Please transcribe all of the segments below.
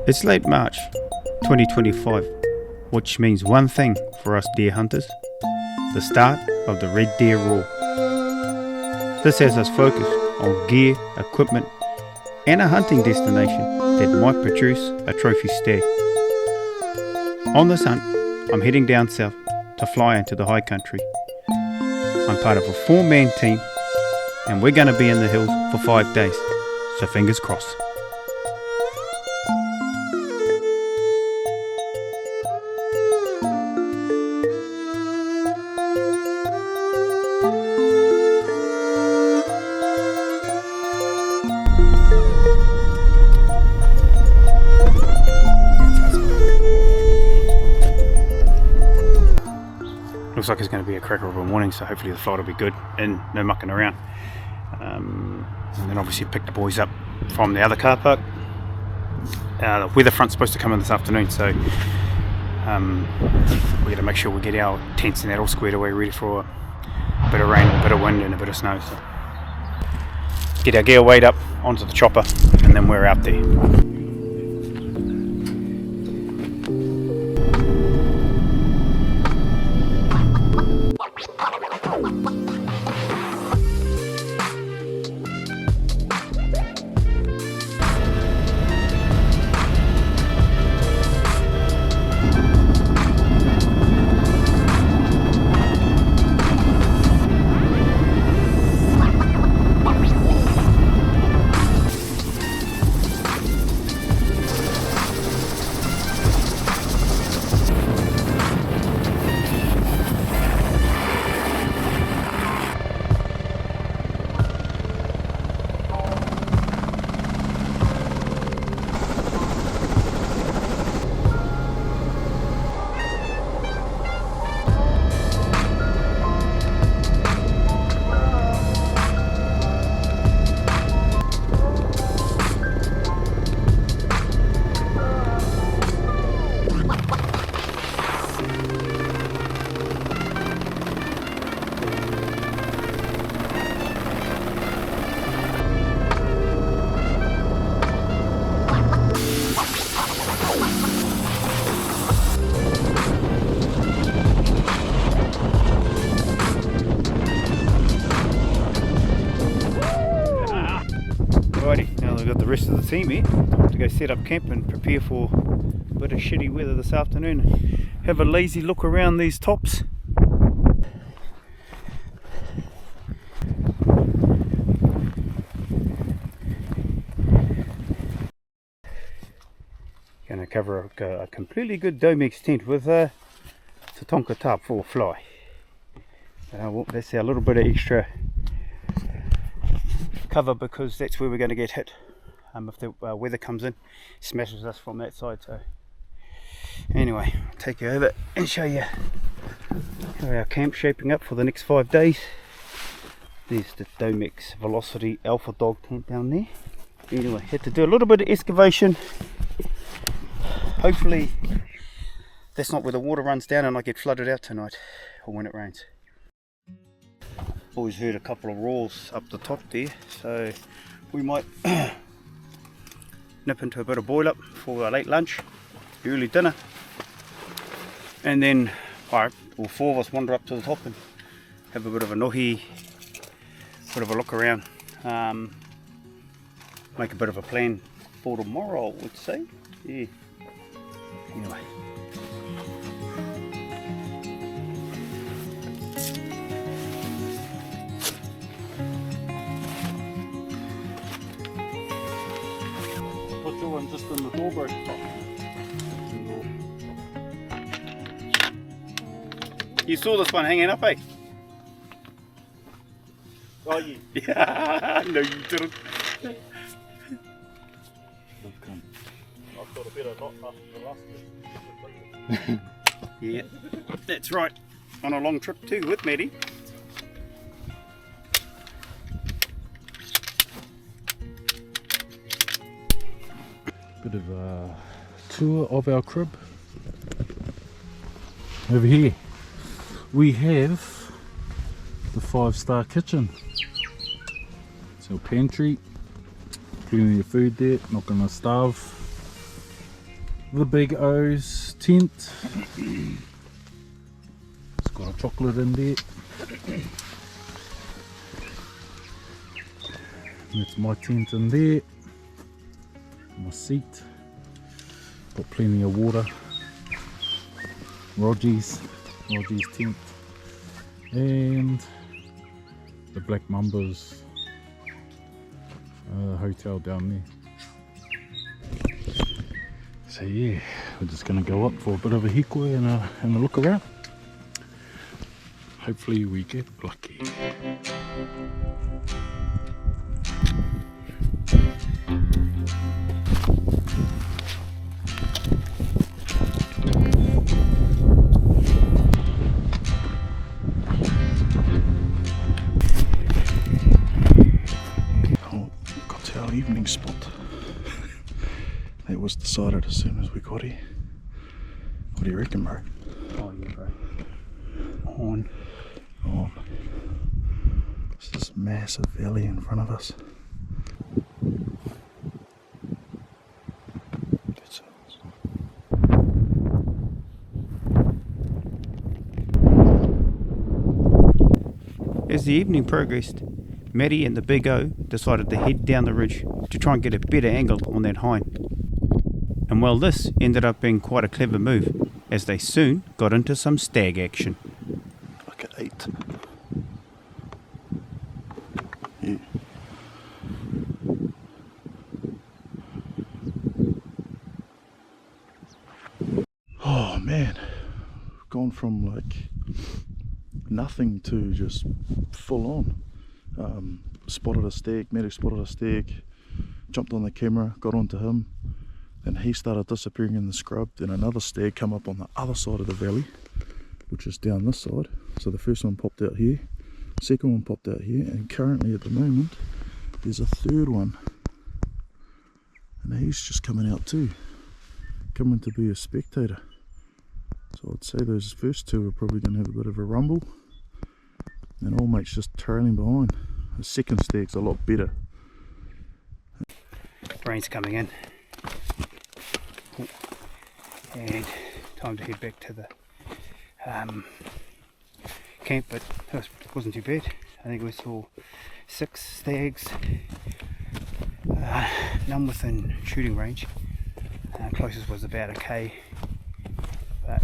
It's late March 2025, which means one thing for us deer hunters: the start of the red deer roar. This has us focused on gear, equipment, and a hunting destination that might produce a trophy stag. On this hunt, I'm heading down south to fly into the high country. I'm part of a 4-man team, and we're going to be in the hills for 5 days, so fingers crossed. Looks like it's going to be a cracker of a morning, so hopefully the flight will be good and no mucking around. And then obviously pick the boys up from the other car park. The weather front's supposed to come in this afternoon, so we're going to make sure we get our tents and that all squared away, ready for a bit of rain, a bit of wind and a bit of snow. So get our gear weighed up onto the chopper and then we're out there. The rest of the team here to go set up camp and prepare for a bit of shitty weather this afternoon. Have a lazy look around these tops. Going to cover a completely good Domex tent with a Tatonka tarp for a fly. That's our little bit of extra cover because that's where we're going to get hit. If the weather comes in, smashes us from that side. So anyway, I'll take you over and show you how our camp's shaping up for the next 5 days. There's the Domex Velocity Alpha Dog tent down there. Anyway, had to do a little bit of excavation. Hopefully that's not where the water runs down and I get flooded out tonight or when it rains. Always heard a couple of roars up the top there, so we might nip into a bit of boil up for a late lunch, early dinner, and then all 4 of us wander up to the top and have a bit of a nohi, bit of a look around, make a bit of a plan for tomorrow, I would say. Yeah. Anyway. One just in the doorbell. You saw this one hanging up, eh? Oh, yeah. Yeah, no, you didn't. I've got a better knot after the last one. Yeah, that's right. On a long trip too with Maddie. Bit of a tour of our crib. Over here we have the 5-star kitchen. It's our pantry. Plenty of food there, not gonna starve. the Big O's tent. It's got a chocolate in there. That's my tent in there. My seat. Got plenty of water. ROGEES tent. And the Black Mamba's hotel down there. So yeah, we're just going to go up for a bit of a hikoi and a look around. Hopefully we get lucky. Oh, got to our evening spot. That was decided as soon as we got here. What do you reckon, bro? Oh yeah, bro. On. It's this massive valley in front of us. As the evening progressed, Maddie and the Big O decided to head down the ridge to try and get a better angle on that hind. And well, this ended up being quite a clever move, as they soon got into some stag action. Look at 8. Yeah. Oh man, gone from like nothing to just full on. Spotted a stag, Maddie spotted a stag, jumped on the camera, got onto him, then he started disappearing in the scrub. Then another stag come up on the other side of the valley, which is down this side. So the first one popped out here, second one popped out here, and currently at the moment there's a third one, and he's just coming out too, coming to be a spectator. So I'd say those first two are probably going to have a bit of a rumble, and old mate's just trailing behind. The second stag's a lot better. Rain's coming in, and time to head back to the camp, but it wasn't too bad. I think we saw 6 stags, none within shooting range. Closest was about 1k, but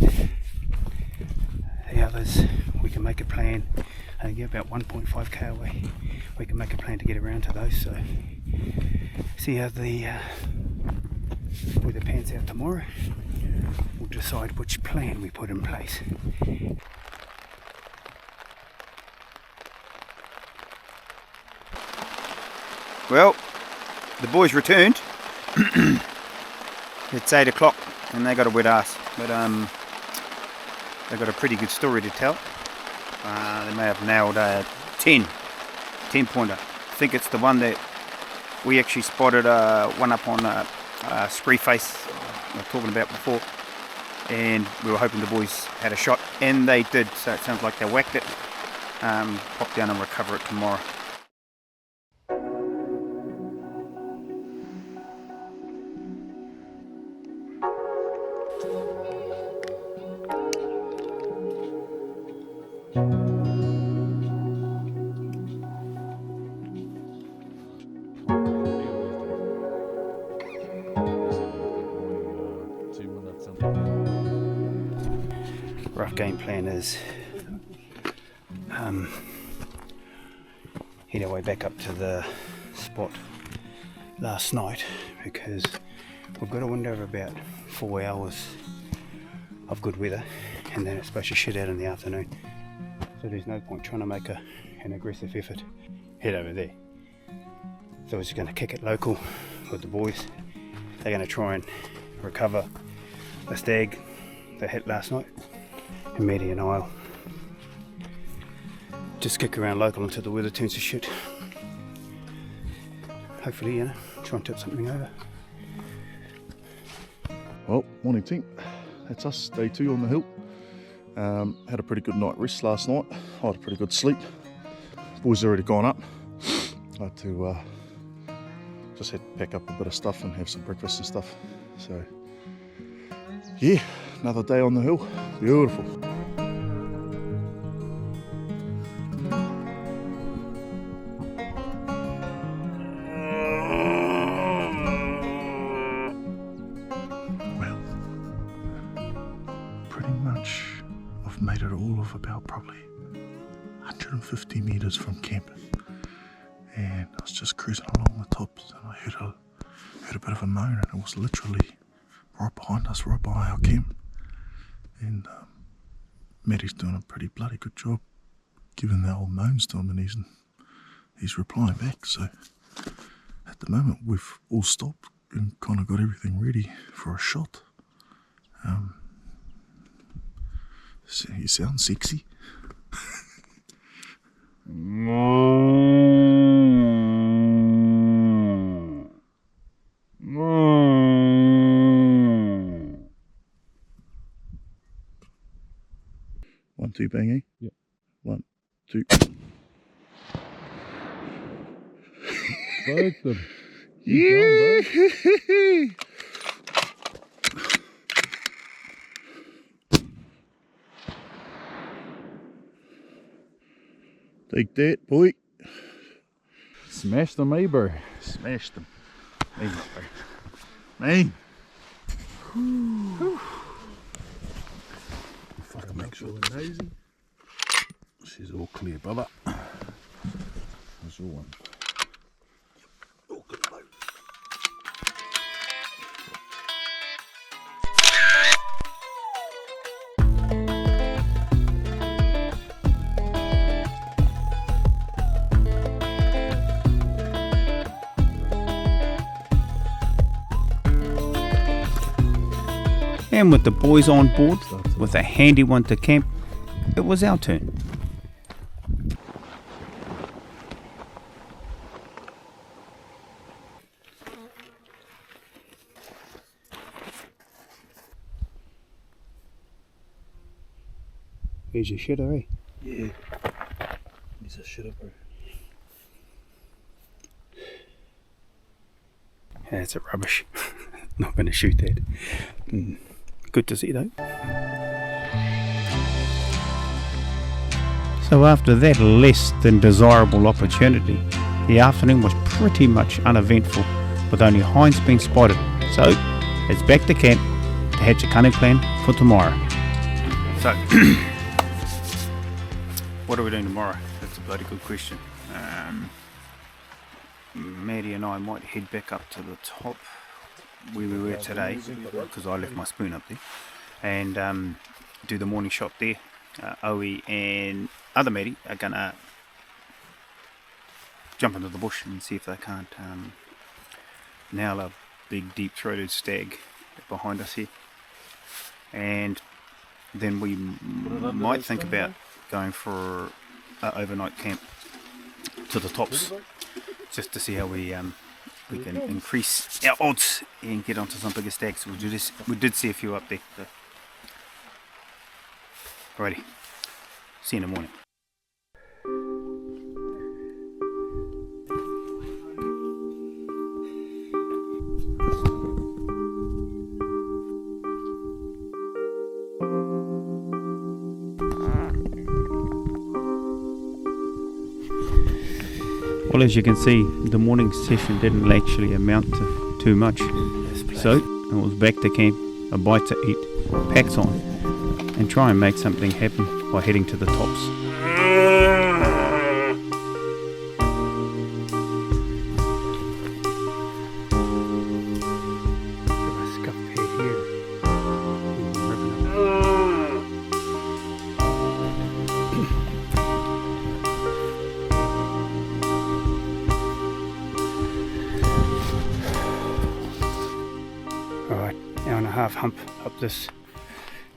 the others we can make a plan. I think about 1.5k away. We can make a plan to get around to those. So see how the weather pans out tomorrow. We'll decide which plan we put in place. Well, the boys returned. It's 8 o'clock and they got a wet ass, but they got a pretty good story to tell. They may have nailed a 10 pointer. I think it's the one that we actually spotted, one up on Spree Face I was talking about before, and we were hoping the boys had a shot, and they did. So it sounds like they whacked it. Pop down and recover it tomorrow. Rough game plan is head our way back up to the spot last night, because we've got a window of about 4 hours of good weather, and then it's supposed to shit out in the afternoon, so there's no point trying to make an aggressive effort head over there. So we're just going to kick it local with the boys. They're going to try and recover the stag they hit last night, and Maddie and I'll just kick around local until the weather turns to shit. Hopefully, try and tip something over. Well, morning team. That's us, day 2 on the hill. Had a pretty good night rest last night. I had a pretty good sleep. Boys already gone up. I had to just had to pack up a bit of stuff and have some breakfast and stuff. So Yeah, another day on the hill. Beautiful. Well, pretty much I've made it all of about probably 150 meters from camp, and I was just cruising along the tops and I heard a bit of a moan, and it was literally right behind us, right by our camp. And Matty's doing a pretty bloody good job giving the old moans to him, and he's replying back. So at the moment we've all stopped and kind of got everything ready for a shot. So you sound sexy. One, two, bang, eh? Yep. 1, 2. Both them. Yeah! Take that, boy. Smash them, eh, bro? Smashed them. Man, man. Fucking make sure we're nosy. She's all clear, brother. There's all one. All good, mate. And with the boys on board, with a handy one to camp, it was our turn. Here's your shitter, eh? Yeah. He's a shitter, bro. That's a rubbish. Not going to shoot that. Good to see though. So after that less than desirable opportunity, the afternoon was pretty much uneventful, with only hinds being spotted. So it's back to camp to hatch a cunning plan for tomorrow. So what are we doing tomorrow? That's a bloody good question. Maddie and I might head back up to the top where we were today, because I left my spoon up there, and do the morning shot there. Owie and other Maddie are gonna jump into the bush and see if they can't nail a big deep throated stag behind us here, and then we might think about going for an overnight camp to the tops, just to see how we can increase our odds and get onto some bigger stags. We did see a few up there. So. Alrighty, see you in the morning. Well, as you can see, the morning session didn't actually amount to too much. So it was back to camp, a bite to eat, packs on, and try and make something happen by heading to the tops. Alright, hour and a half hump up this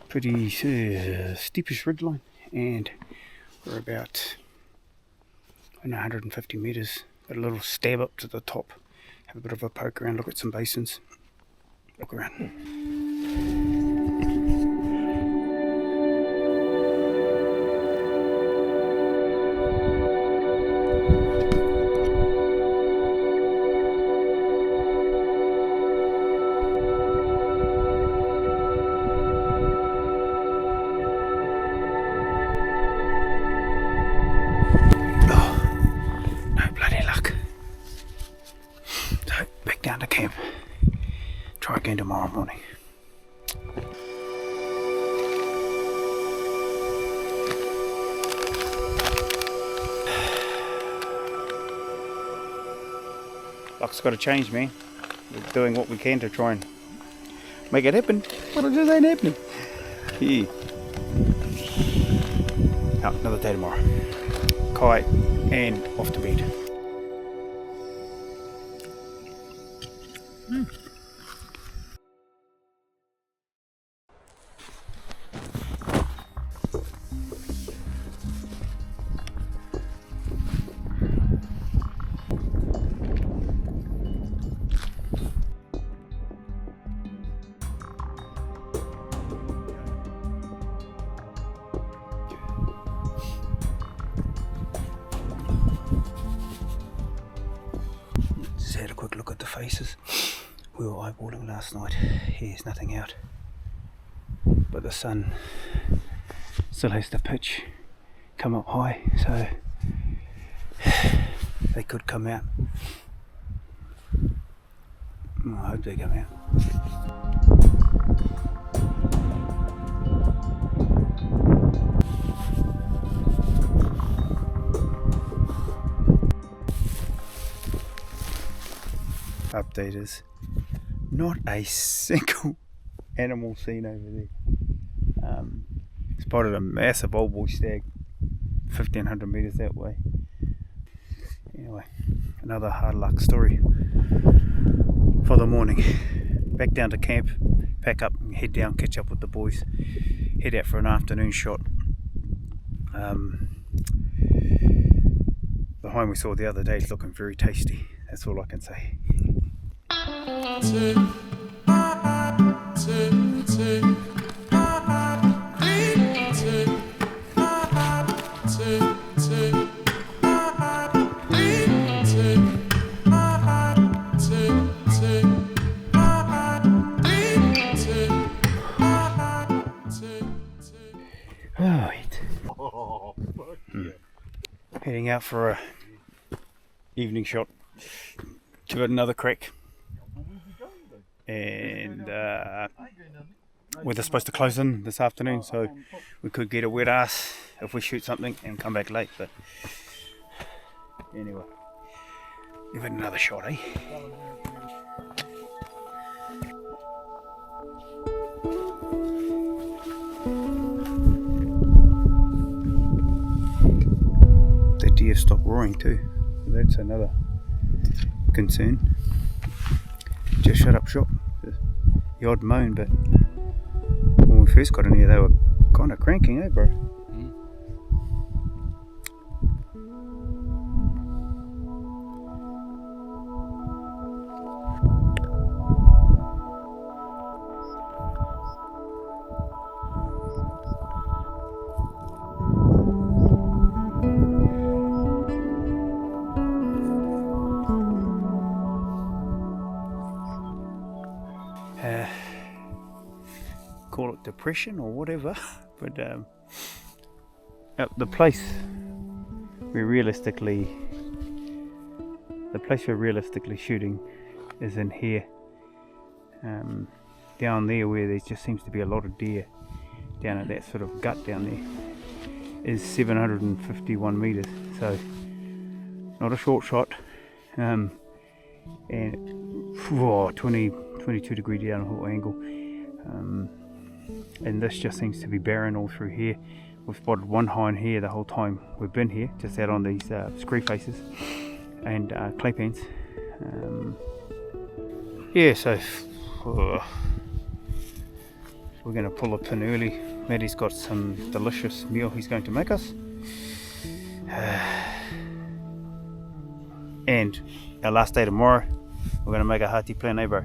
pretty steepish ridgeline, and we're about 150 meters. Got a little stab up to the top, have a bit of a poke around, look at some basins, look around. to camp. Try again tomorrow morning. Luck's got to change, man. We're doing what we can to try and make it happen, but it just ain't happening. Yeah. Oh, another day tomorrow. Kite and off to bed. Just had a quick look at the faces. We were eyeballing last night. There's nothing out, but the sun still has to pitch, come up high, so they could come out. I hope they come out. Update is not a single animal seen over there. Spotted a massive old boy stag 1500 meters that way. Anyway, another hard luck story for the morning. Back down to camp, pack up and head down, catch up with the boys, head out for an afternoon shot. The hind we saw the other day is looking very tasty, that's all I can say. Heading out for a evening shot. Give it another crack. And weather's supposed to close in this afternoon, so we could get a wet ass if we shoot something and come back late, but anyway, give it another shot, eh? The deer stopped roaring too, so that's another concern. Just shut up shop. The odd moan, but when we first got in here they were kind of cranking, eh bro? Call it depression or whatever, but the place we're realistically shooting is in here, down there where there just seems to be a lot of deer down at that sort of gut down there is 751 meters, so not a short shot, and 22 degree downhill angle. And this just seems to be barren all through here. We've spotted one hind here the whole time we've been here, just out on these scree faces and clay pans. Yeah, so we're going to pull a pin early. Maddie's got some delicious meal he's going to make us. And our last day tomorrow, we're going to make a hearty plan, eh bro?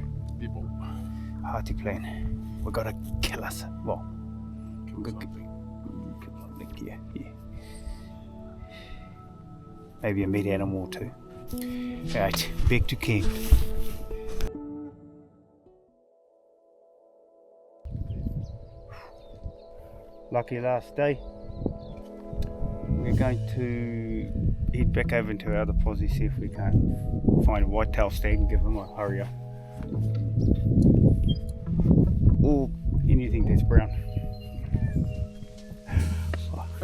Hearty plan. We've got to kill us. Well, yeah. Maybe a meat animal too. Right, back to camp. Lucky last day. We're going to head back over into our other posse, see if we can find a whitetail stag and give them a hurry up. or anything that's brown. Fuck.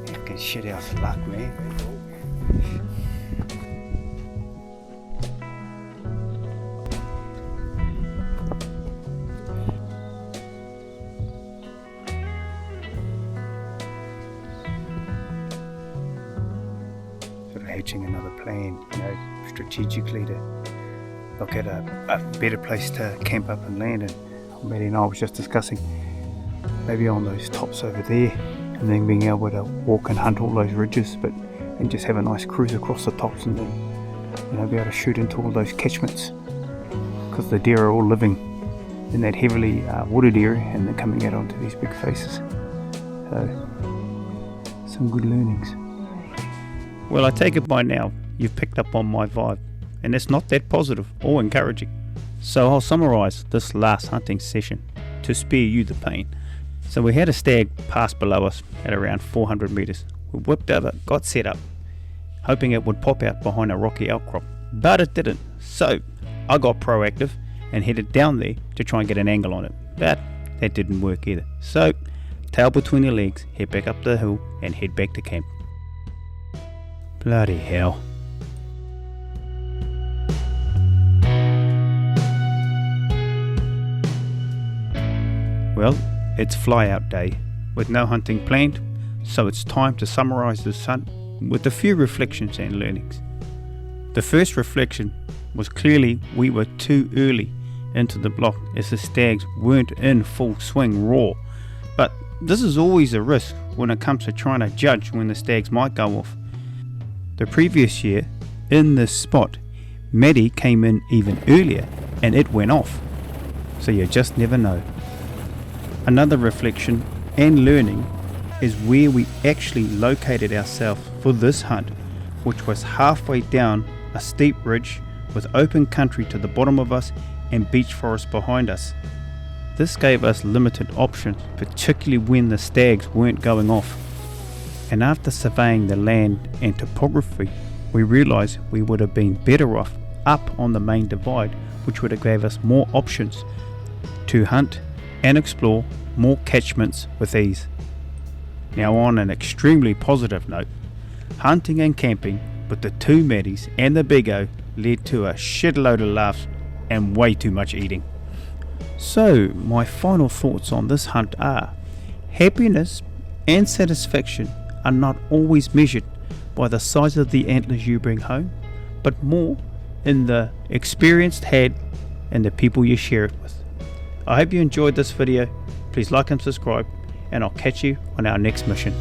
Fucking shit out of luck, man. Sort of hatching another plan, strategically to look at a better place to camp up and land. And Maddie and I was just discussing maybe on those tops over there, and then being able to walk and hunt all those ridges, and just have a nice cruise across the tops, and then be able to shoot into all those catchments, because the deer are all living in that heavily wooded area, and they're coming out onto these big faces. So some good learnings. Well, I take it by now you've picked up on my vibe, and it's not that positive or encouraging. So I'll summarise this last hunting session to spare you the pain. So we had a stag pass below us at around 400 metres. We whipped over, got set up, hoping it would pop out behind a rocky outcrop, but it didn't. So I got proactive and headed down there to try and get an angle on it, but that didn't work either. So tail between the legs, head back up the hill and head back to camp. Bloody hell. Well, it's fly out day with no hunting planned, so it's time to summarise this hunt with a few reflections and learnings. The first reflection was clearly we were too early into the block as the stags weren't in full swing raw, but this is always a risk when it comes to trying to judge when the stags might go off. The previous year, in this spot, Maddie came in even earlier and it went off, so you just never know. Another reflection and learning is where we actually located ourselves for this hunt, which was halfway down a steep ridge with open country to the bottom of us and beech forest behind us. This gave us limited options, particularly when the stags weren't going off. And after surveying the land and topography, we realised we would have been better off up on the main divide, which would have gave us more options to hunt and explore more catchments with ease. Now, on an extremely positive note, hunting and camping with the two Maddies and the Big O led to a shitload of laughs and way too much eating. So my final thoughts on this hunt are: happiness and satisfaction are not always measured by the size of the antlers you bring home, but more in the experience had and the people you share it with. I hope you enjoyed this video. Please like and subscribe, and I'll catch you on our next mission.